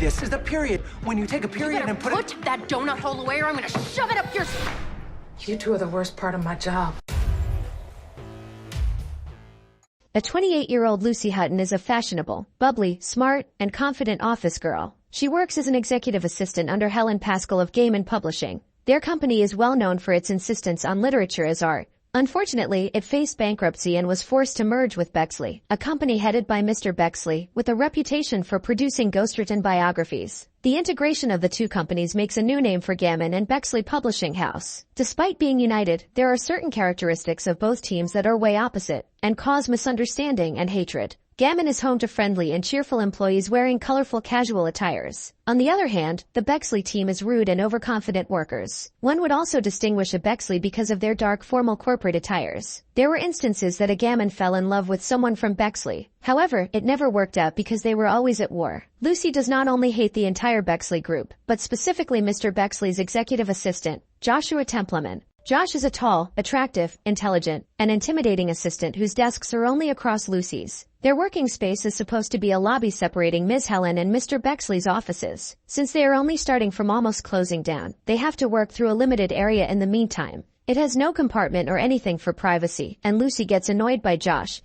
This is the period when you take a period and put that donut hole away or I'm gonna shove it up your... You two are the worst part of my job. A 28-year-old Lucy Hutton is a fashionable, bubbly, smart, and confident office girl. She works as an executive assistant under Helen Pascal of Gaiman Publishing. Their company is well known for its insistence on literature as art. Unfortunately, it faced bankruptcy and was forced to merge with Bexley, a company headed by Mr. Bexley, with a reputation for producing ghostwritten biographies. The integration of the two companies makes a new name for Gaiman and Bexley Publishing House. Despite being united, there are certain characteristics of both teams that are way opposite and cause misunderstanding and hatred. Gaiman is home to friendly and cheerful employees wearing colorful casual attires. On the other hand, the Bexley team is rude and overconfident workers. One would also distinguish a Bexley because of their dark formal corporate attires. There were instances that a Gaiman fell in love with someone from Bexley. However, it never worked out because they were always at war. Lucy does not only hate the entire Bexley group, but specifically Mr. Bexley's executive assistant, Joshua Templeman. Josh is a tall, attractive, intelligent, and intimidating assistant whose desks are only across Lucy's. Their working space is supposed to be a lobby separating Ms. Helen and Mr. Bexley's offices. Since they are only starting from almost closing down, they have to work through a limited area in the meantime. It has no compartment or anything for privacy, and Lucy gets annoyed by Josh,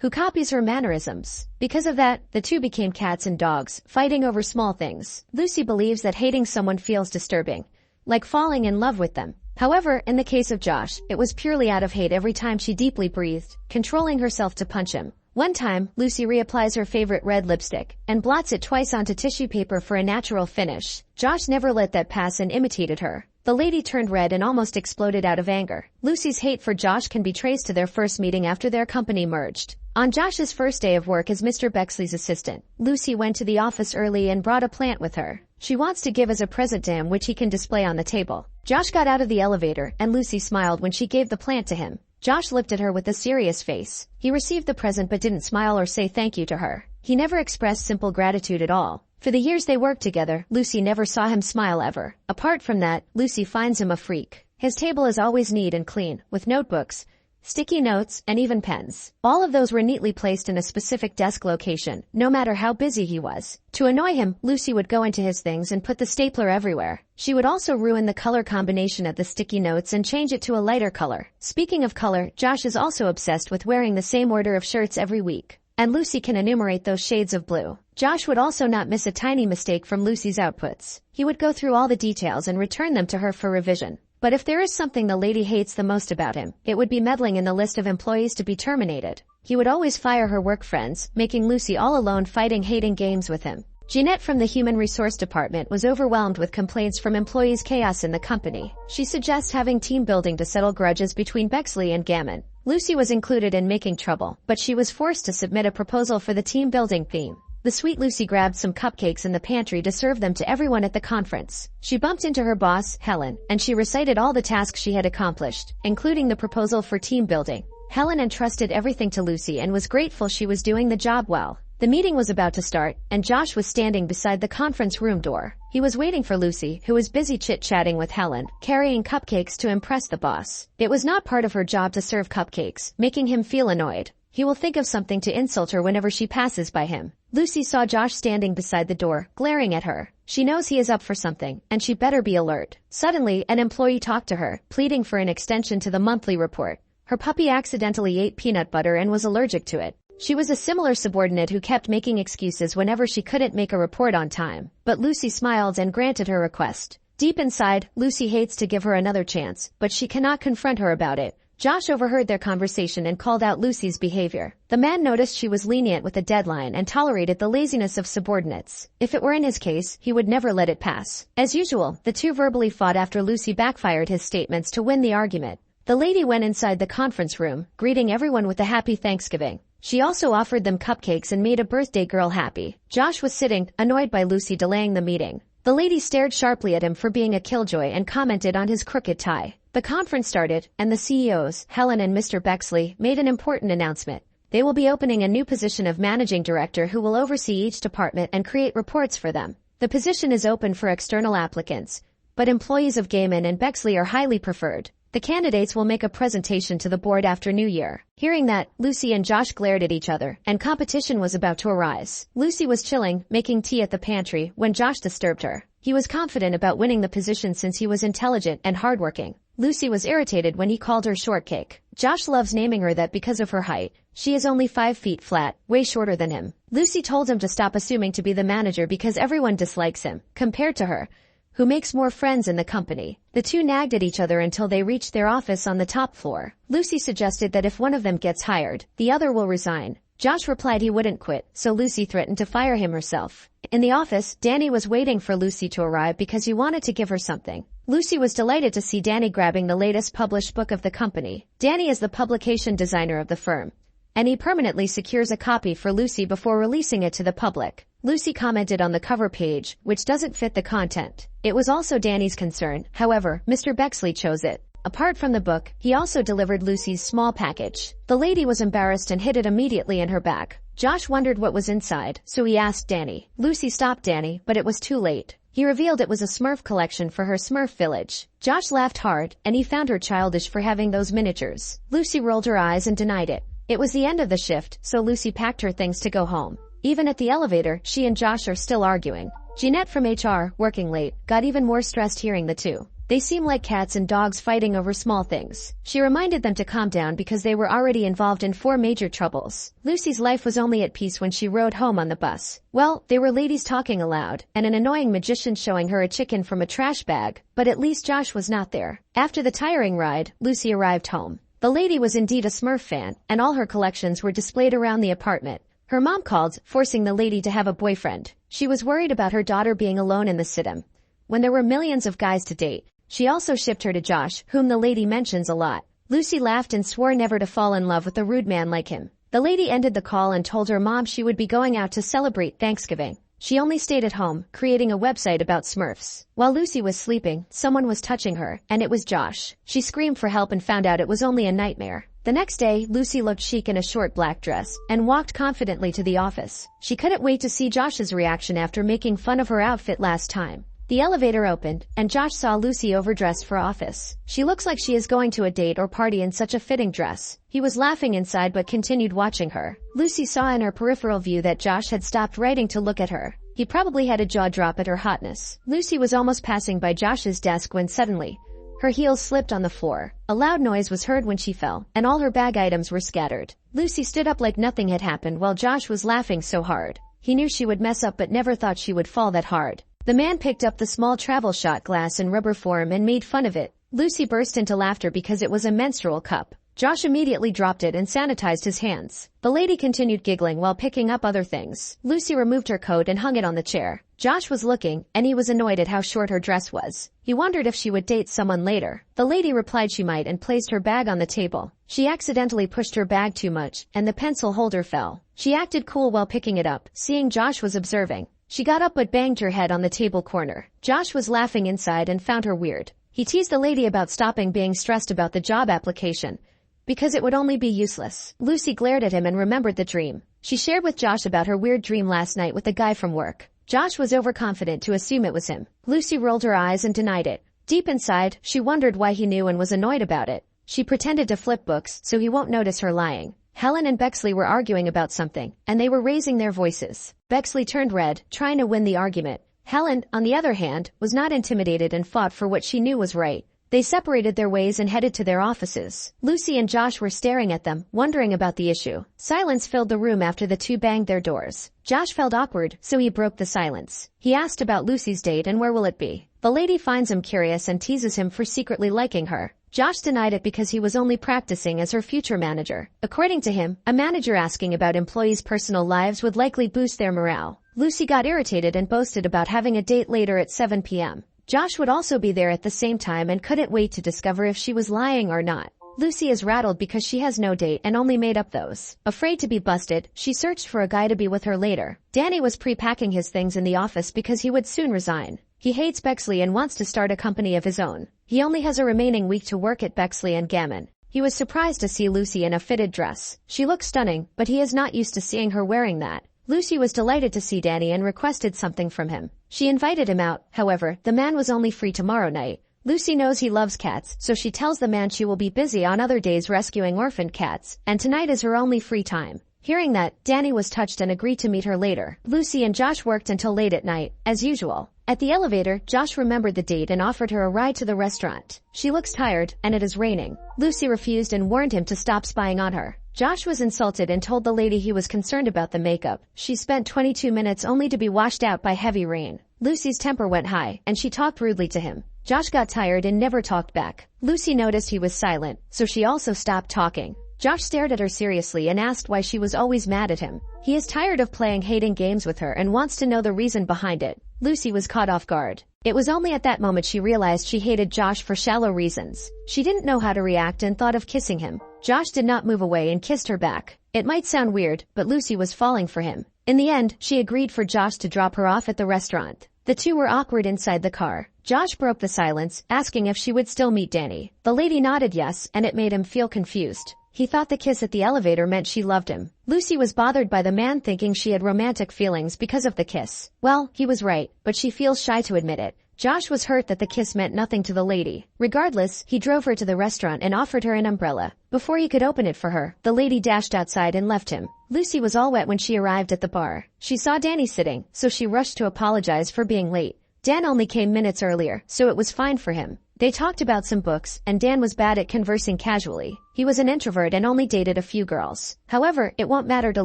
who copies her mannerisms. Because of that, the two became cats and dogs, fighting over small things. Lucy believes that hating someone feels disturbing, like falling in love with them. However, in the case of Josh, it was purely out of hate every time she deeply breathed, controlling herself to punch him. One time, Lucy reapplies her favorite red lipstick and blots it twice onto tissue paper for a natural finish. Josh never let that pass and imitated her. The lady turned red and almost exploded out of anger. Lucy's hate for Josh can be traced to their first meeting after their company merged. On Josh's first day of work as Mr. Bexley's assistant, Lucy went to the office early and brought a plant with her. She wants to give as a present to him, which he can display on the table. Josh got out of the elevator and Lucy smiled when she gave the plant to him. Josh looked at her with a serious face. He received the present but didn't smile or say thank you to her. He never expressed simple gratitude at all. For the years they worked together, Lucy never saw him smile ever. Apart from that, Lucy finds him a freak. His table is always neat and clean, with notebooks, sticky notes, and even pens. All of those were neatly placed in a specific desk location, no matter how busy he was. To annoy him, Lucy would go into his things and put the stapler everywhere. She would also ruin the color combination of the sticky notes and change it to a lighter color. Speaking of color, Josh is also obsessed with wearing the same order of shirts every week, and Lucy can enumerate those shades of blue. Josh would also not miss a tiny mistake from Lucy's outputs. He would go through all the details and return them to her for revision. But if there is something the lady hates the most about him, it would be meddling in the list of employees to be terminated. He would always fire her work friends, making Lucy all alone fighting hating games with him. Jeanette from the Human Resource Department was overwhelmed with complaints from employees' chaos in the company. She suggests having team building to settle grudges between Bexley and Gaiman. Lucy was included in making trouble, but she was forced to submit a proposal for the team building theme. The sweet Lucy grabbed some cupcakes in the pantry to serve them to everyone at the conference. She bumped into her boss, Helen, and she recited all the tasks she had accomplished, including the proposal for team building. Helen entrusted everything to Lucy and was grateful she was doing the job well. The meeting was about to start, and Josh was standing beside the conference room door. He was waiting for Lucy, who was busy chit-chatting with Helen, carrying cupcakes to impress the boss. It was not part of her job to serve cupcakes, making him feel annoyed. He will think of something to insult her whenever she passes by him. Lucy saw Josh standing beside the door, glaring at her. She knows he is up for something, and she better be alert. Suddenly, an employee talked to her, pleading for an extension to the monthly report. Her puppy accidentally ate peanut butter and was allergic to it. She was a similar subordinate who kept making excuses whenever she couldn't make a report on time. But Lucy smiled and granted her request. Deep inside, Lucy hates to give her another chance, but she cannot confront her about it. Josh overheard their conversation and called out Lucy's behavior. The man noticed she was lenient with a deadline and tolerated the laziness of subordinates. If it were in his case, he would never let it pass. As usual, the two verbally fought after Lucy backfired his statements to win the argument. The lady went inside the conference room, greeting everyone with a happy Thanksgiving. She also offered them cupcakes and made a birthday girl happy. Josh was sitting, annoyed by Lucy delaying the meeting. The lady stared sharply at him for being a killjoy and commented on his crooked tie. The conference started, and the CEOs, Helen and Mr. Bexley, made an important announcement. They will be opening a new position of managing director who will oversee each department and create reports for them. The position is open for external applicants, but employees of Gaiman and Bexley are highly preferred. The candidates will make a presentation to the board after New Year. Hearing that, Lucy and Josh glared at each other, and competition was about to arise. Lucy was chilling, making tea at the pantry, when Josh disturbed her. He was confident about winning the position since he was intelligent and hardworking. Lucy was irritated when he called her shortcake. Josh loves naming her that because of her height. She is only 5 feet flat, way shorter than him. Lucy told him to stop assuming to be the manager because everyone dislikes him, compared to her, who makes more friends in the company. The two nagged at each other until they reached their office on the top floor. Lucy suggested that if one of them gets hired, the other will resign. Josh replied he wouldn't quit, so Lucy threatened to fire him herself. In the office, Danny was waiting for Lucy to arrive because he wanted to give her something. Lucy was delighted to see Danny grabbing the latest published book of the company. Danny is the publication designer of the firm, and he permanently secures a copy for Lucy before releasing it to the public. Lucy commented on the cover page, which doesn't fit the content. It was also Danny's concern, however, Mr. Bexley chose it. Apart from the book, he also delivered Lucy's small package. The lady was embarrassed and hid it immediately in her bag. Josh wondered what was inside, so he asked Danny. Lucy stopped Danny, but it was too late. He revealed it was a Smurf collection for her Smurf village. Josh laughed hard, and he found her childish for having those miniatures. Lucy rolled her eyes and denied it. It was the end of the shift, so Lucy packed her things to go home. Even at the elevator, she and Josh are still arguing. Jeanette from HR, working late, got even more stressed hearing the two. They seem like cats and dogs fighting over small things. She reminded them to calm down because they were already involved in 4 major troubles. Lucy's life was only at peace when she rode home on the bus. Well, they were ladies talking aloud, and an annoying magician showing her a chicken from a trash bag, but at least Josh was not there. After the tiring ride, Lucy arrived home. The lady was indeed a Smurf fan, and all her collections were displayed around the apartment. Her mom called, forcing the lady to have a boyfriend. She was worried about her daughter being alone in the city, when there were millions of guys to date. She also shipped her to Josh, whom the lady mentions a lot. Lucy laughed and swore never to fall in love with a rude man like him. The lady ended the call and told her mom she would be going out to celebrate Thanksgiving. She only stayed at home, creating a website about Smurfs. While Lucy was sleeping, someone was touching her, and it was Josh. She screamed for help and found out it was only a nightmare. The next day, Lucy looked chic in a short black dress and walked confidently to the office. She couldn't wait to see Josh's reaction after making fun of her outfit last time. The elevator opened, and Josh saw Lucy overdressed for office. She looks like she is going to a date or party in such a fitting dress. He was laughing inside but continued watching her. Lucy saw in her peripheral view that Josh had stopped writing to look at her. He probably had a jaw drop at her hotness. Lucy was almost passing by Josh's desk when suddenly, her heels slipped on the floor. A loud noise was heard when she fell, and all her bag items were scattered. Lucy stood up like nothing had happened while Josh was laughing so hard. He knew she would mess up but never thought she would fall that hard. The man picked up the small travel shot glass in rubber form and made fun of it. Lucy burst into laughter because it was a menstrual cup. Josh immediately dropped it and sanitized his hands. The lady continued giggling while picking up other things. Lucy removed her coat and hung it on the chair. Josh was looking, and he was annoyed at how short her dress was. He wondered if she would date someone later. The lady replied she might and placed her bag on the table. She accidentally pushed her bag too much, and the pencil holder fell. She acted cool while picking it up, seeing Josh was observing. She got up but banged her head on the table corner. Josh was laughing inside and found her weird. He teased the lady about stopping being stressed about the job application, because it would only be useless. Lucy glared at him and remembered the dream. She shared with Josh about her weird dream last night with the guy from work. Josh was overconfident to assume it was him. Lucy rolled her eyes and denied it. Deep inside, she wondered why he knew and was annoyed about it. She pretended to flip books so he won't notice her lying. Helen and Bexley were arguing about something, and they were raising their voices. Bexley turned red, trying to win the argument. Helen, on the other hand, was not intimidated and fought for what she knew was right. They separated their ways and headed to their offices. Lucy and Josh were staring at them, wondering about the issue. Silence filled the room after the two banged their doors. Josh felt awkward, so he broke the silence. He asked about Lucy's date and where will it be. The lady finds him curious and teases him for secretly liking her. Josh denied it because he was only practicing as her future manager. According to him, a manager asking about employees' personal lives would likely boost their morale. Lucy got irritated and boasted about having a date later at 7 p.m. Josh would also be there at the same time and couldn't wait to discover if she was lying or not. Lucy is rattled because she has no date and only made up those. Afraid to be busted, she searched for a guy to be with her later. Danny was pre-packing his things in the office because he would soon resign. He hates Bexley and wants to start a company of his own. He only has a remaining week to work at Bexley and Gammon. He was surprised to see Lucy in a fitted dress. She looked stunning, but he is not used to seeing her wearing that. Lucy was delighted to see Danny and requested something from him. She invited him out, however, the man was only free tomorrow night. Lucy knows he loves cats, so she tells the man she will be busy on other days rescuing orphaned cats, and tonight is her only free time. Hearing that, Danny was touched and agreed to meet her later. Lucy and Josh worked until late at night, as usual. At the elevator, Josh remembered the date and offered her a ride to the restaurant. She looks tired, and it is raining. Lucy refused and warned him to stop spying on her. Josh was insulted and told the lady he was concerned about the makeup. She spent 22 minutes only to be washed out by heavy rain. Lucy's temper went high, and she talked rudely to him. Josh got tired and never talked back. Lucy noticed he was silent, so she also stopped talking. Josh stared at her seriously and asked why she was always mad at him. He is tired of playing hating games with her and wants to know the reason behind it. Lucy was caught off guard. It was only at that moment she realized she hated Josh for shallow reasons. She didn't know how to react and thought of kissing him. Josh did not move away and kissed her back. It might sound weird, but Lucy was falling for him. In the end, she agreed for Josh to drop her off at the restaurant. The two were awkward inside the car. Josh broke the silence, asking if she would still meet Danny. The lady nodded yes, and it made him feel confused. He thought the kiss at the elevator meant she loved him. Lucy was bothered by the man thinking she had romantic feelings because of the kiss. Well, he was right, but she feels shy to admit it. Josh was hurt that the kiss meant nothing to the lady. Regardless, he drove her to the restaurant and offered her an umbrella. Before he could open it for her, the lady dashed outside and left him. Lucy was all wet when she arrived at the bar. She saw Danny sitting, so she rushed to apologize for being late. Dan only came minutes earlier, so it was fine for him. They talked about some books, and Dan was bad at conversing casually. He was an introvert and only dated a few girls. However, it won't matter to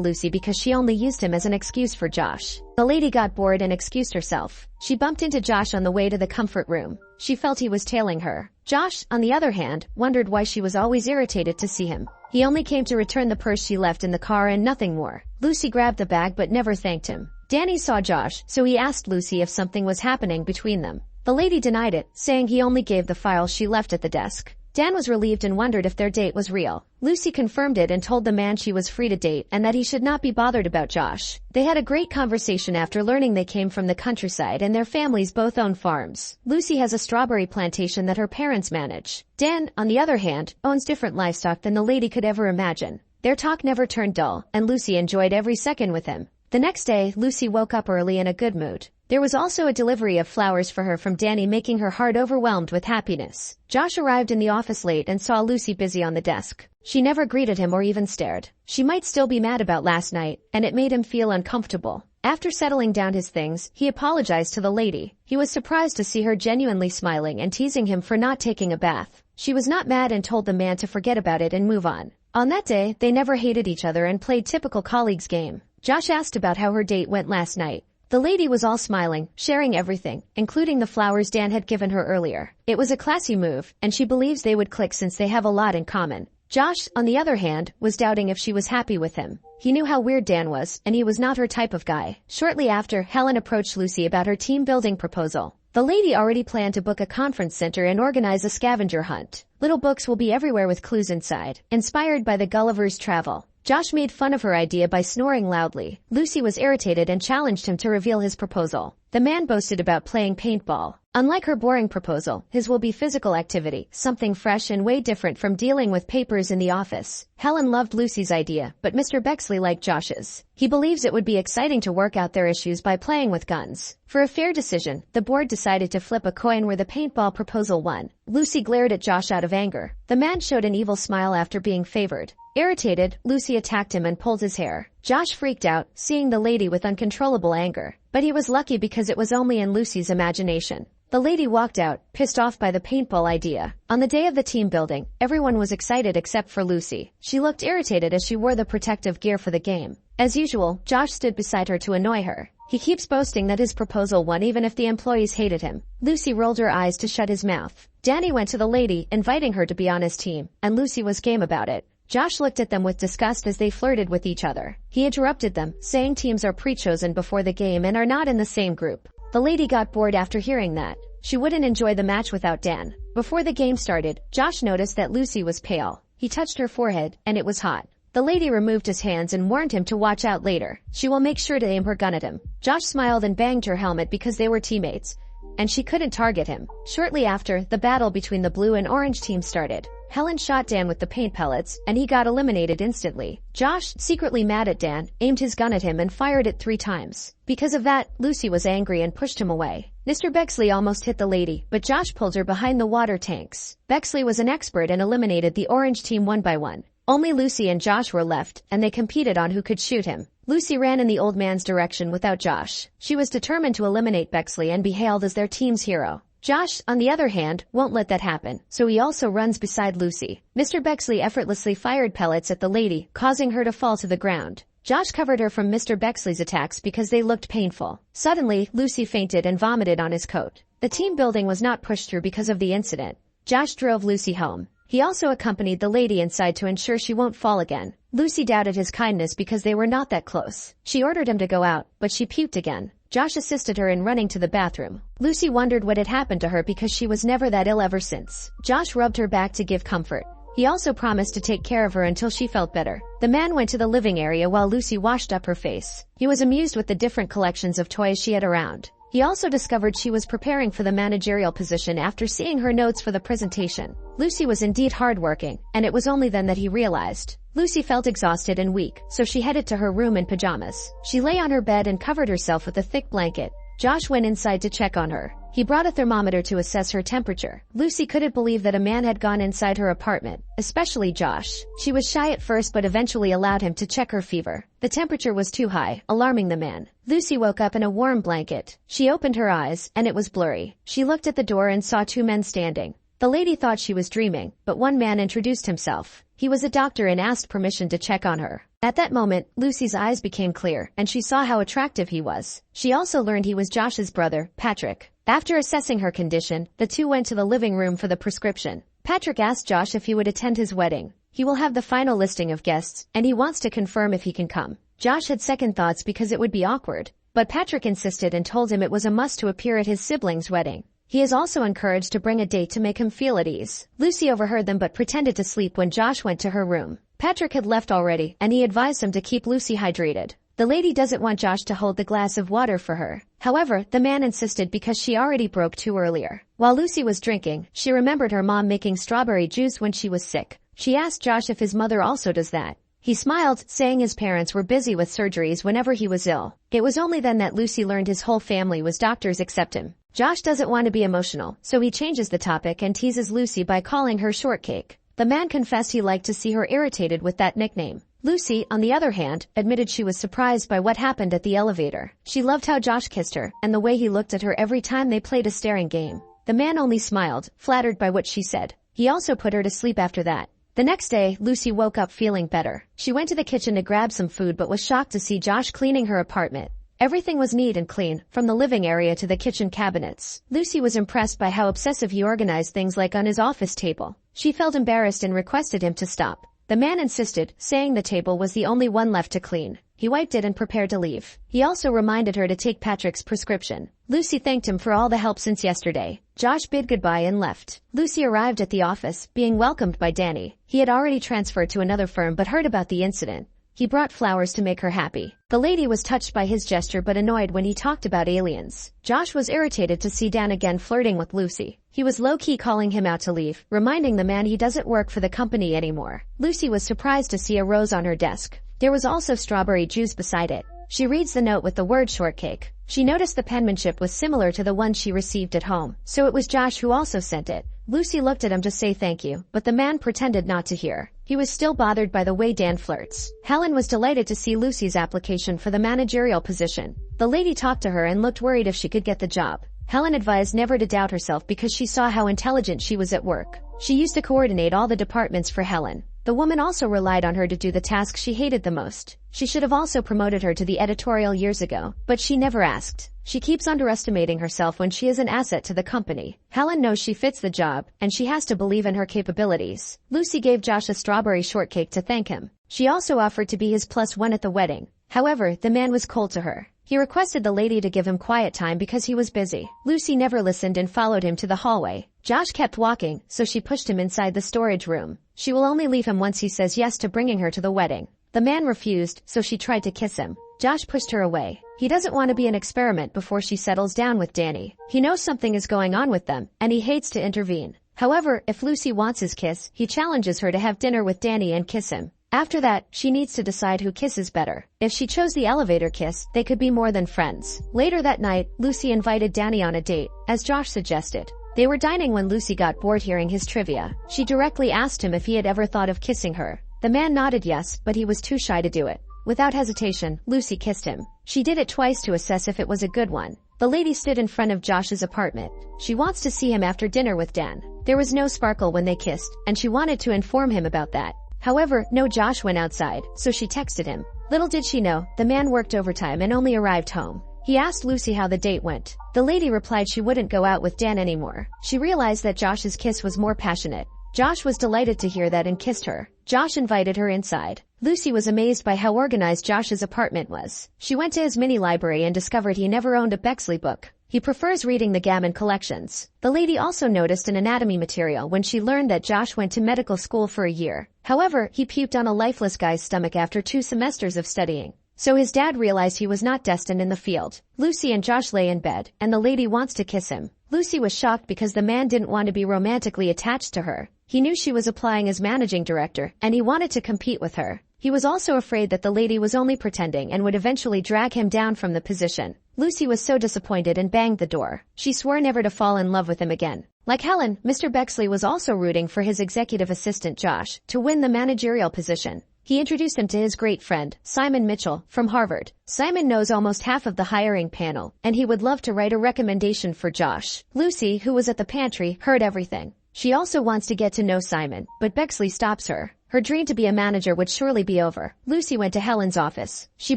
Lucy because she only used him as an excuse for Josh. The lady got bored and excused herself. She bumped into Josh on the way to the comfort room. She felt he was tailing her. Josh, on the other hand, wondered why she was always irritated to see him. He only came to return the purse she left in the car and nothing more. Lucy grabbed the bag but never thanked him. Danny saw Josh, so he asked Lucy if something was happening between them. The lady denied it, saying he only gave the file she left at the desk. Dan was relieved and wondered if their date was real. Lucy confirmed it and told the man she was free to date and that he should not be bothered about Josh. They had a great conversation after learning they came from the countryside and their families both own farms. Lucy has a strawberry plantation that her parents manage. Dan, on the other hand, owns different livestock than the lady could ever imagine. Their talk never turned dull, and Lucy enjoyed every second with him. The next day, Lucy woke up early in a good mood. There was also a delivery of flowers for her from Danny, making her heart overwhelmed with happiness. Josh arrived in the office late and saw Lucy busy on the desk. She never greeted him or even stared. She might still be mad about last night, and it made him feel uncomfortable. After settling down his things, he apologized to the lady. He was surprised to see her genuinely smiling and teasing him for not taking a bath. She was not mad and told the man to forget about it and move on. On that day, they never hated each other and played typical colleagues game. Josh asked about how her date went last night. The lady was all smiling, sharing everything, including the flowers Dan had given her earlier. It was a classy move, and she believes they would click since they have a lot in common. Josh, on the other hand, was doubting if she was happy with him. He knew how weird Dan was, and he was not her type of guy. Shortly after, Helen approached Lucy about her team-building proposal. The lady already planned to book a conference center and organize a scavenger hunt. Little books will be everywhere with clues inside, inspired by the Gulliver's Travel. Josh made fun of her idea by snoring loudly. Lucy was irritated and challenged him to reveal his proposal. The man boasted about playing paintball. Unlike her boring proposal, his will be physical activity, something fresh and way different from dealing with papers in the office. Helen loved Lucy's idea, but Mr. Bexley liked Josh's. He believes it would be exciting to work out their issues by playing with guns. For a fair decision, the board decided to flip a coin where the paintball proposal won. Lucy glared at Josh out of anger. The man showed an evil smile after being favored. Irritated, Lucy attacked him and pulled his hair. Josh freaked out, seeing the lady with uncontrollable anger. But he was lucky because it was only in Lucy's imagination. The lady walked out, pissed off by the paintball idea. On the day of the team building, everyone was excited except for Lucy. She looked irritated as she wore the protective gear for the game. As usual, Josh stood beside her to annoy her. He keeps boasting that his proposal won even if the employees hated him. Lucy rolled her eyes to shut his mouth. Danny went to the lady, inviting her to be on his team, and Lucy was game about it. Josh looked at them with disgust as they flirted with each other. He interrupted them, saying teams are pre-chosen before the game and are not in the same group. The lady got bored after hearing that. She wouldn't enjoy the match without Dan. Before the game started, Josh noticed that Lucy was pale. He touched her forehead, and it was hot. The lady removed his hands and warned him to watch out later. She will make sure to aim her gun at him. Josh smiled and banged her helmet because they were teammates, and she couldn't target him. Shortly after, the battle between the blue and orange team started. Helen shot Dan with the paint pellets, and he got eliminated instantly. Josh, secretly mad at Dan, aimed his gun at him and fired it 3 times. Because of that, Lucy was angry and pushed him away. Mr. Bexley almost hit the lady, but Josh pulled her behind the water tanks. Bexley was an expert and eliminated the orange team one by one. Only Lucy and Josh were left, and they competed on who could shoot him. Lucy ran in the old man's direction without Josh. She was determined to eliminate Bexley and be hailed as their team's hero. Josh, on the other hand, won't let that happen, so he also runs beside Lucy. Mr. Bexley effortlessly fired pellets at the lady, causing her to fall to the ground. Josh covered her from Mr. Bexley's attacks because they looked painful. Suddenly, Lucy fainted and vomited on his coat. The team building was not pushed through because of the incident. Josh drove Lucy home. He also accompanied the lady inside to ensure she won't fall again. Lucy doubted his kindness because they were not that close. She ordered him to go out, but she puked again. Josh assisted her in running to the bathroom. Lucy wondered what had happened to her because she was never that ill ever since. Josh rubbed her back to give comfort. He also promised to take care of her until she felt better. The man went to the living area while Lucy washed up her face. He was amused with the different collections of toys she had around. He also discovered she was preparing for the managerial position after seeing her notes for the presentation. Lucy was indeed hardworking, and it was only then that he realized. Lucy felt exhausted and weak, so she headed to her room in pajamas. She lay on her bed and covered herself with a thick blanket. Josh went inside to check on her. He brought a thermometer to assess her temperature. Lucy couldn't believe that a man had gone inside her apartment, especially Josh. She was shy at first but eventually allowed him to check her fever. The temperature was too high, alarming the man. Lucy woke up in a warm blanket. She opened her eyes, and it was blurry. She looked at the door and saw two men standing. The lady thought she was dreaming, but one man introduced himself. He was a doctor and asked permission to check on her. At that moment, Lucy's eyes became clear, and she saw how attractive he was. She also learned he was Josh's brother, Patrick. After assessing her condition, the two went to the living room for the prescription. Patrick asked Josh if he would attend his wedding. He will have the final listing of guests, and he wants to confirm if he can come. Josh had second thoughts because it would be awkward, but Patrick insisted and told him it was a must to appear at his siblings' wedding. He is also encouraged to bring a date to make him feel at ease. Lucy overheard them but pretended to sleep when Josh went to her room. Patrick had left already, and he advised him to keep Lucy hydrated. The lady doesn't want Josh to hold the glass of water for her. However, the man insisted because she already broke two earlier. While Lucy was drinking, she remembered her mom making strawberry juice when she was sick. She asked Josh if his mother also does that. He smiled, saying his parents were busy with surgeries whenever he was ill. It was only then that Lucy learned his whole family was doctors except him. Josh doesn't want to be emotional, so he changes the topic and teases Lucy by calling her Shortcake. The man confessed he liked to see her irritated with that nickname. Lucy, on the other hand, admitted she was surprised by what happened at the elevator. She loved how Josh kissed her, and the way he looked at her every time they played a staring game. The man only smiled, flattered by what she said. He also put her to sleep after that. The next day, Lucy woke up feeling better. She went to the kitchen to grab some food but was shocked to see Josh cleaning her apartment. Everything was neat and clean, from the living area to the kitchen cabinets. Lucy was impressed by how obsessive he organized things like on his office table. She felt embarrassed and requested him to stop. The man insisted, saying the table was the only one left to clean. He wiped it and prepared to leave. He also reminded her to take Patrick's prescription. Lucy thanked him for all the help since yesterday. Josh bid goodbye and left. Lucy arrived at the office, being welcomed by Danny. He had already transferred to another firm but heard about the incident. He brought flowers to make her happy. The lady was touched by his gesture but annoyed when he talked about aliens. Josh was irritated to see Dan again flirting with Lucy. He was low-key calling him out to leave, reminding the man he doesn't work for the company anymore. Lucy was surprised to see a rose on her desk. There was also strawberry juice beside it. She reads the note with the word shortcake. She noticed the penmanship was similar to the one she received at home, so it was Josh who also sent it. Lucy looked at him to say thank you, but the man pretended not to hear. He was still bothered by the way Dan flirts. Helen was delighted to see Lucy's application for the managerial position. The lady talked to her and looked worried if she could get the job. Helen advised never to doubt herself because she saw how intelligent she was at work. She used to coordinate all the departments for Helen. The woman also relied on her to do the tasks she hated the most. She should have also promoted her to the editorial years ago, but she never asked. She keeps underestimating herself when she is an asset to the company. Helen knows she fits the job, and she has to believe in her capabilities. Lucy gave Josh a strawberry shortcake to thank him. She also offered to be his +1 at the wedding. However, the man was cold to her. He requested the lady to give him quiet time because he was busy. Lucy never listened and followed him to the hallway. Josh kept walking, so she pushed him inside the storage room. She will only leave him once he says yes to bringing her to the wedding. The man refused, so she tried to kiss him. Josh pushed her away. He doesn't want to be an experiment before she settles down with Danny. He knows something is going on with them, and he hates to intervene. However, if Lucy wants his kiss, he challenges her to have dinner with Danny and kiss him. After that, she needs to decide who kisses better. If she chose the elevator kiss, they could be more than friends. Later that night, Lucy invited Danny on a date, as Josh suggested. They were dining when Lucy got bored hearing his trivia. She directly asked him if he had ever thought of kissing her. The man nodded yes, but he was too shy to do it. Without hesitation, Lucy kissed him. She did it twice to assess if it was a good one. The lady stood in front of Josh's apartment. She wants to see him after dinner with Dan. There was no sparkle when they kissed, and she wanted to inform him about that. However, no Josh went outside, so she texted him. Little did she know, the man worked overtime and only arrived home. He asked Lucy how the date went. The lady replied she wouldn't go out with Dan anymore. She realized that Josh's kiss was more passionate. Josh was delighted to hear that and kissed her. Josh invited her inside. Lucy was amazed by how organized Josh's apartment was. She went to his mini library and discovered he never owned a Bexley book. He prefers reading the Gammon collections. The lady also noticed an anatomy material when she learned that Josh went to medical school for a year. However, he puked on a lifeless guy's stomach after 2 semesters of studying. So his dad realized he was not destined in the field. Lucy and Josh lay in bed, and the lady wants to kiss him. Lucy was shocked because the man didn't want to be romantically attached to her. He knew she was applying as managing director, and he wanted to compete with her. He was also afraid that the lady was only pretending and would eventually drag him down from the position. Lucy was so disappointed and banged the door. She swore never to fall in love with him again. Like Helen, Mr. Bexley was also rooting for his executive assistant Josh to win the managerial position. He introduced him to his great friend, Simon Mitchell, from Harvard. Simon knows almost half of the hiring panel, and he would love to write a recommendation for Josh. Lucy, who was at the pantry, heard everything. She also wants to get to know Simon, but Bexley stops her. Her dream to be a manager would surely be over. Lucy went to Helen's office. She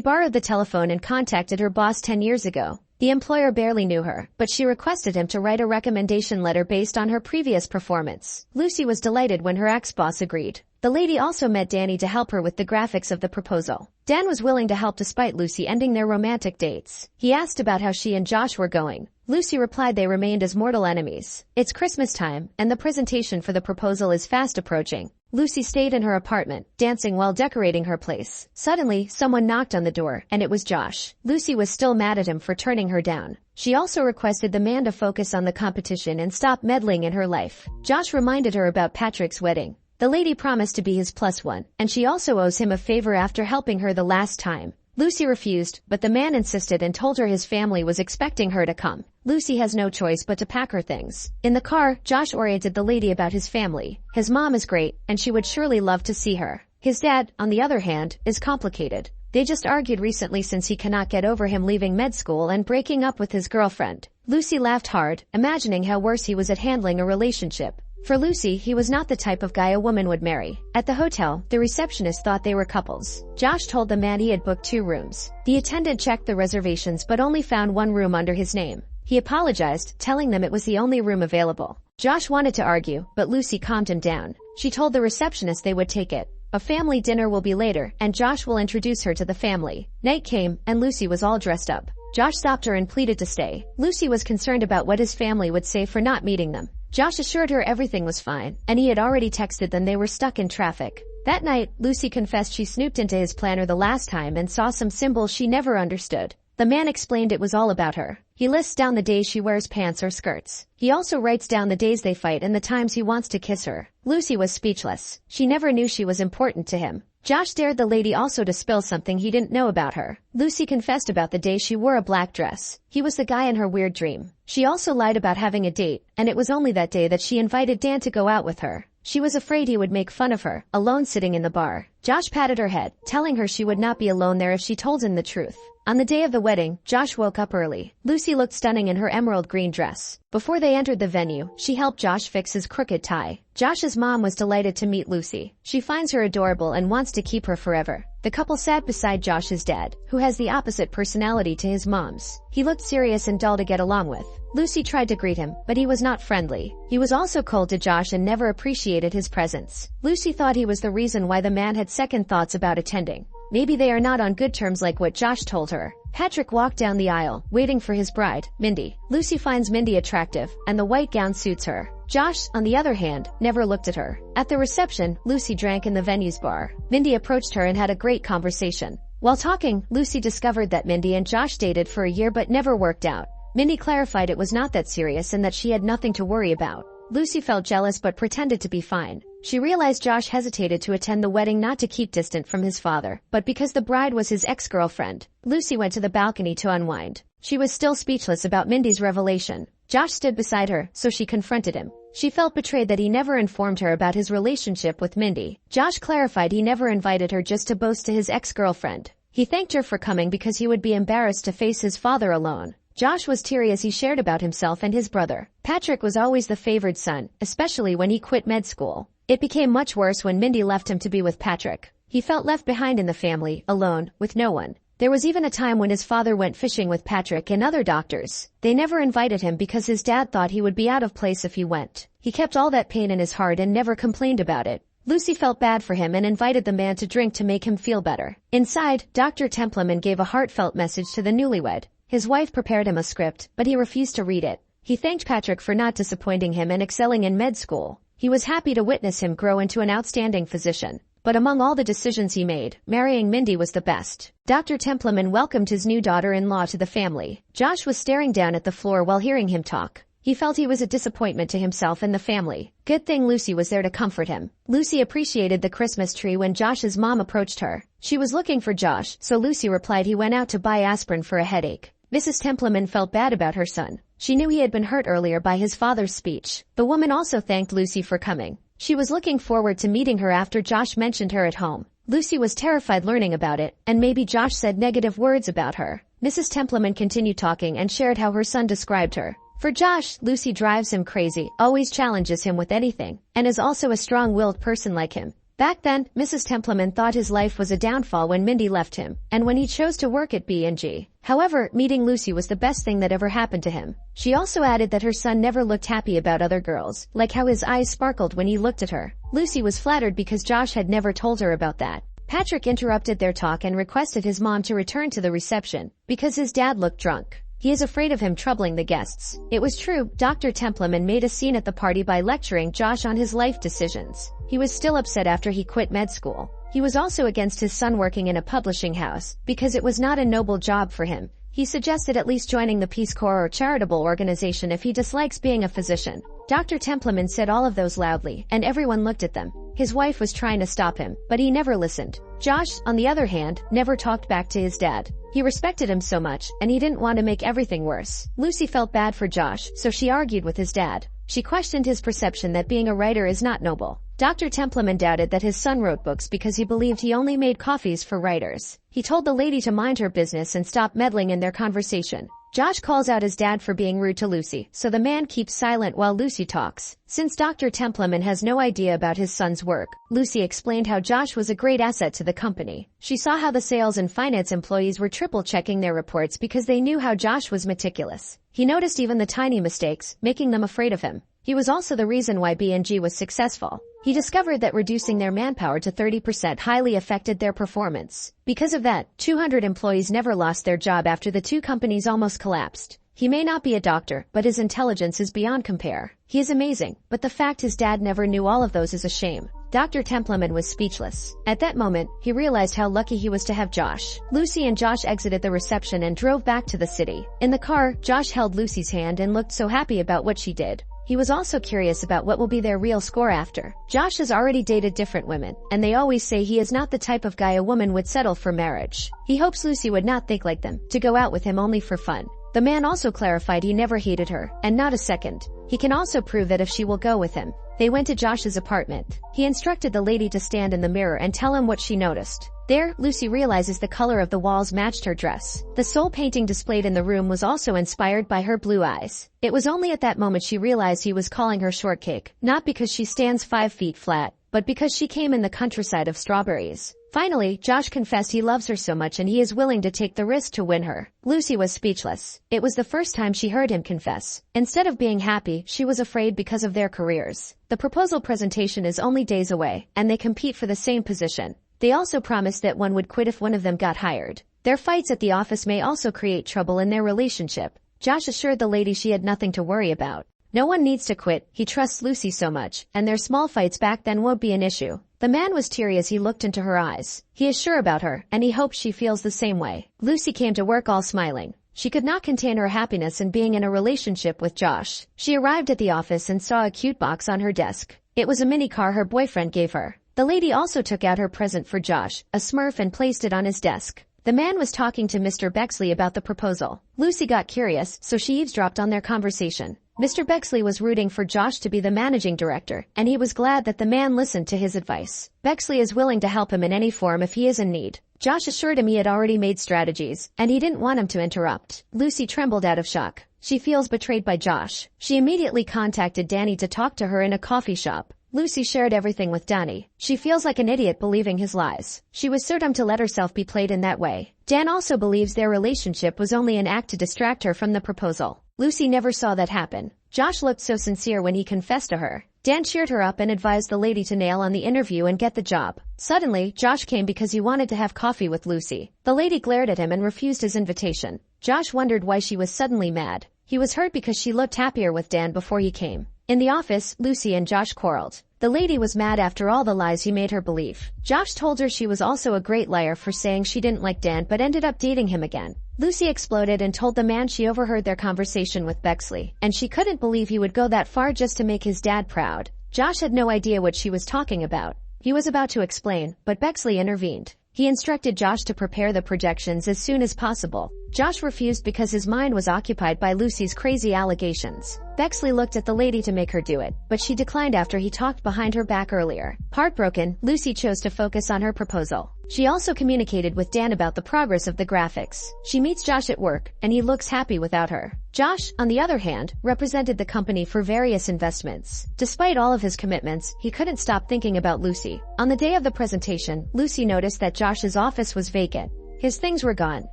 borrowed the telephone and contacted her boss 10 years ago. The employer barely knew her, but she requested him to write a recommendation letter based on her previous performance. Lucy was delighted when her ex-boss agreed. The lady also met Danny to help her with the graphics of the proposal. Dan was willing to help despite Lucy ending their romantic dates. He asked about how she and Josh were going. Lucy replied they remained as mortal enemies. It's Christmas time, and the presentation for the proposal is fast approaching. Lucy stayed in her apartment, dancing while decorating her place. Suddenly, someone knocked on the door, and it was Josh. Lucy was still mad at him for turning her down. She also requested the man to focus on the competition and stop meddling in her life. Josh reminded her about Patrick's wedding. The lady promised to be his +1, and she also owes him a favor after helping her the last time. Lucy refused, but the man insisted and told her his family was expecting her to come. Lucy has no choice but to pack her things. In the car, Josh oriented the lady about his family. His mom is great, and she would surely love to see her. His dad, on the other hand, is complicated. They just argued recently since he cannot get over him leaving med school and breaking up with his girlfriend. Lucy laughed hard, imagining how worse he was at handling a relationship. For Lucy, he was not the type of guy a woman would marry. At the hotel, the receptionist thought they were couples. Josh told the man he had booked 2 rooms. The attendant checked the reservations but only found 1 room under his name. He apologized, telling them it was the only room available. Josh wanted to argue, but Lucy calmed him down. She told the receptionist they would take it. A family dinner will be later, and Josh will introduce her to the family. Night came, and Lucy was all dressed up. Josh stopped her and pleaded to stay. Lucy was concerned about what his family would say for not meeting them. Josh assured her everything was fine, and he had already texted them they were stuck in traffic. That night, Lucy confessed she snooped into his planner the last time and saw some symbols she never understood. The man explained it was all about her. He lists down the days she wears pants or skirts. He also writes down the days they fight and the times he wants to kiss her. Lucy was speechless. She never knew she was important to him. Josh dared the lady also to spill something he didn't know about her. Lucy confessed about the day she wore a black dress. He was the guy in her weird dream. She also lied about having a date, and it was only that day that she invited Dan to go out with her. She was afraid he would make fun of her, alone sitting in the bar. Josh patted her head, telling her she would not be alone there if she told him the truth. On the day of the wedding, Josh woke up early. Lucy looked stunning in her emerald green dress. Before they entered the venue, she helped Josh fix his crooked tie. Josh's mom was delighted to meet Lucy. She finds her adorable and wants to keep her forever. The couple sat beside Josh's dad, who has the opposite personality to his mom's. He looked serious and dull to get along with. Lucy tried to greet him, but he was not friendly. He was also cold to Josh and never appreciated his presence. Lucy thought he was the reason why the man had second thoughts about attending. Maybe they are not on good terms like what Josh told her. Patrick walked down the aisle, waiting for his bride, Mindy. Lucy finds Mindy attractive, and the white gown suits her. Josh, on the other hand, never looked at her. At the reception, Lucy drank in the venue's bar. Mindy approached her and had a great conversation. While talking, Lucy discovered that Mindy and Josh dated for a year but never worked out. Mindy clarified it was not that serious and that she had nothing to worry about. Lucy felt jealous but pretended to be fine. She realized Josh hesitated to attend the wedding not to keep distant from his father, but because the bride was his ex-girlfriend. Lucy went to the balcony to unwind. She was still speechless about Mindy's revelation. Josh stood beside her, so she confronted him. She felt betrayed that he never informed her about his relationship with Mindy. Josh clarified he never invited her just to boast to his ex-girlfriend. He thanked her for coming because he would be embarrassed to face his father alone. Josh was teary as he shared about himself and his brother. Patrick was always the favored son, especially when he quit med school. It became much worse when Mindy left him to be with Patrick. He felt left behind in the family, alone, with no one. There was even a time when his father went fishing with Patrick and other doctors. They never invited him because his dad thought he would be out of place if he went. He kept all that pain in his heart and never complained about it. Lucy felt bad for him and invited the man to drink to make him feel better. Inside, Dr. Templeman gave a heartfelt message to the newlywed. His wife prepared him a script, but he refused to read it. He thanked Patrick for not disappointing him and excelling in med school. He was happy to witness him grow into an outstanding physician. But among all the decisions he made, marrying Mindy was the best. Dr. Templeman welcomed his new daughter-in-law to the family. Josh was staring down at the floor while hearing him talk. He felt he was a disappointment to himself and the family. Good thing Lucy was there to comfort him. Lucy appreciated the Christmas tree when Josh's mom approached her. She was looking for Josh, so Lucy replied he went out to buy aspirin for a headache. Mrs. Templeman felt bad about her son. She knew he had been hurt earlier by his father's speech. The woman also thanked Lucy for coming. She was looking forward to meeting her after Josh mentioned her at home. Lucy was terrified learning about it, and maybe Josh said negative words about her. Mrs. Templeman continued talking and shared how her son described her. For Josh, Lucy drives him crazy, always challenges him with anything, and is also a strong-willed person like him. Back then, Mrs. Templeman thought his life was a downfall when Mindy left him, and when he chose to work at B&G. However, meeting Lucy was the best thing that ever happened to him. She also added that her son never looked happy about other girls, like how his eyes sparkled when he looked at her. Lucy was flattered because Josh had never told her about that. Patrick interrupted their talk and requested his mom to return to the reception, because his dad looked drunk. He is afraid of him troubling the guests. It was true, Dr. Templeman made a scene at the party by lecturing Josh on his life decisions. He was still upset after he quit med school. He was also against his son working in a publishing house, because it was not a noble job for him. He suggested at least joining the Peace Corps or charitable organization if he dislikes being a physician. Dr. Templeman said all of those loudly, and everyone looked at them. His wife was trying to stop him, but he never listened. Josh, on the other hand, never talked back to his dad. He respected him so much, and he didn't want to make everything worse. Lucy felt bad for Josh, so she argued with his dad. She questioned his perception that being a writer is not noble. Dr. Templeman doubted that his son wrote books because he believed he only made coffees for writers. He told the lady to mind her business and stop meddling in their conversation. Josh calls out his dad for being rude to Lucy, so the man keeps silent while Lucy talks. Since Dr. Templeman has no idea about his son's work, Lucy explained how Josh was a great asset to the company. She saw how the sales and finance employees were triple-checking their reports because they knew how Josh was meticulous. He noticed even the tiny mistakes, making them afraid of him. He was also the reason why B&G was successful. He discovered that reducing their manpower to 30% highly affected their performance. Because of that, 200 employees never lost their job after the two companies almost collapsed. He may not be a doctor, but his intelligence is beyond compare. He is amazing, but the fact his dad never knew all of those is a shame. Dr. Templeman was speechless. At that moment, he realized how lucky he was to have Josh. Lucy and Josh exited the reception and drove back to the city. In the car, Josh held Lucy's hand and looked so happy about what she did. He was also curious about what will be their real score after. Josh has already dated different women, and they always say he is not the type of guy a woman would settle for marriage. He hopes Lucy would not think like them, to go out with him only for fun. The man also clarified he never hated her, and not a second. He can also prove that if she will go with him. They went to Josh's apartment. He instructed the lady to stand in the mirror and tell him what she noticed. There, Lucy realizes the color of the walls matched her dress. The sole painting displayed in the room was also inspired by her blue eyes. It was only at that moment she realized he was calling her shortcake, not because she stands 5 feet flat, but because she came in the countryside of strawberries. Finally, Josh confessed he loves her so much and he is willing to take the risk to win her. Lucy was speechless. It was the first time she heard him confess. Instead of being happy, she was afraid because of their careers. The proposal presentation is only days away, and they compete for the same position. They also promised that one would quit if one of them got hired. Their fights at the office may also create trouble in their relationship. Josh assured the lady she had nothing to worry about. No one needs to quit, he trusts Lucy so much, and their small fights back then won't be an issue. The man was teary as he looked into her eyes. He is sure about her, and he hopes she feels the same way. Lucy came to work all smiling. She could not contain her happiness in being in a relationship with Josh. She arrived at the office and saw a cute box on her desk. It was a mini car her boyfriend gave her. The lady also took out her present for Josh, a Smurf, and placed it on his desk. The man was talking to Mr. Bexley about the proposal. Lucy got curious, so she eavesdropped on their conversation. Mr. Bexley was rooting for Josh to be the managing director, and he was glad that the man listened to his advice. Bexley is willing to help him in any form if he is in need. Josh assured him he had already made strategies, and he didn't want him to interrupt. Lucy trembled out of shock. She feels betrayed by Josh. She immediately contacted Danny to talk to her in a coffee shop. Lucy shared everything with Danny. She feels like an idiot believing his lies. She was certain to let herself be played in that way. Dan also believes their relationship was only an act to distract her from the proposal. Lucy never saw that happen. Josh looked so sincere when he confessed to her. Dan cheered her up and advised the lady to nail on the interview and get the job. Suddenly, Josh came because he wanted to have coffee with Lucy. The lady glared at him and refused his invitation. Josh wondered why she was suddenly mad. He was hurt because she looked happier with Dan before he came. In the office, Lucy and Josh quarreled. The lady was mad after all the lies he made her believe. Josh told her she was also a great liar for saying she didn't like Dan but ended up dating him again. Lucy exploded and told the man she overheard their conversation with Bexley, and she couldn't believe he would go that far just to make his dad proud. Josh had no idea what she was talking about. He was about to explain, but Bexley intervened. He instructed Josh to prepare the projections as soon as possible. Josh refused because his mind was occupied by Lucy's crazy allegations. Bexley looked at the lady to make her do it, but she declined after he talked behind her back earlier. Heartbroken, Lucy chose to focus on her proposal. She also communicated with Dan about the progress of the graphics. She meets Josh at work, and he looks happy without her. Josh, on the other hand, represented the company for various investments. Despite all of his commitments, he couldn't stop thinking about Lucy. On the day of the presentation, Lucy noticed that Josh's office was vacant. His things were gone,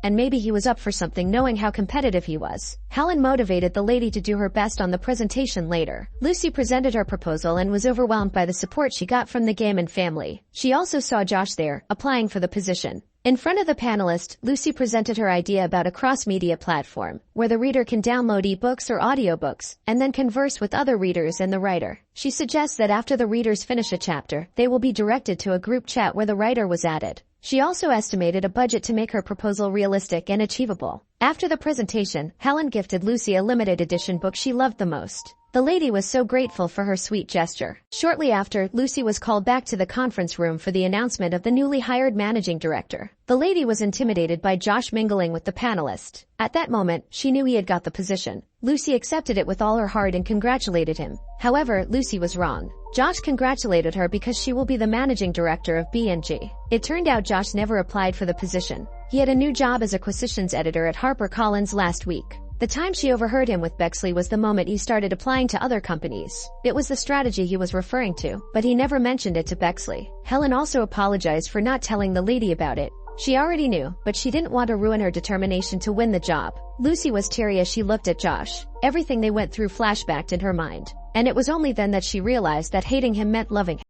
and maybe he was up for something knowing how competitive he was. Helen motivated the lady to do her best on the presentation later. Lucy presented her proposal and was overwhelmed by the support she got from the Gaiman family. She also saw Josh there, applying for the position. In front of the panelists, Lucy presented her idea about a cross-media platform, where the reader can download ebooks or audiobooks, and then converse with other readers and the writer. She suggests that after the readers finish a chapter, they will be directed to a group chat where the writer was added. She also estimated a budget to make her proposal realistic and achievable. After the presentation, Helen gifted Lucy a limited edition book she loved the most. The lady was so grateful for her sweet gesture. Shortly after, Lucy was called back to the conference room for the announcement of the newly hired managing director. The lady was intimidated by Josh mingling with the panelist. At that moment, she knew he had got the position. Lucy accepted it with all her heart and congratulated him. However, Lucy was wrong. Josh congratulated her because she will be the managing director of B&G. It turned out Josh never applied for the position. He had a new job as acquisitions editor at HarperCollins last week. The time she overheard him with Bexley was the moment he started applying to other companies. It was the strategy he was referring to, but he never mentioned it to Bexley. Helen also apologized for not telling the lady about it. She already knew, but she didn't want to ruin her determination to win the job. Lucy was teary as she looked at Josh. Everything they went through flashbacked in her mind. And it was only then that she realized that hating him meant loving him.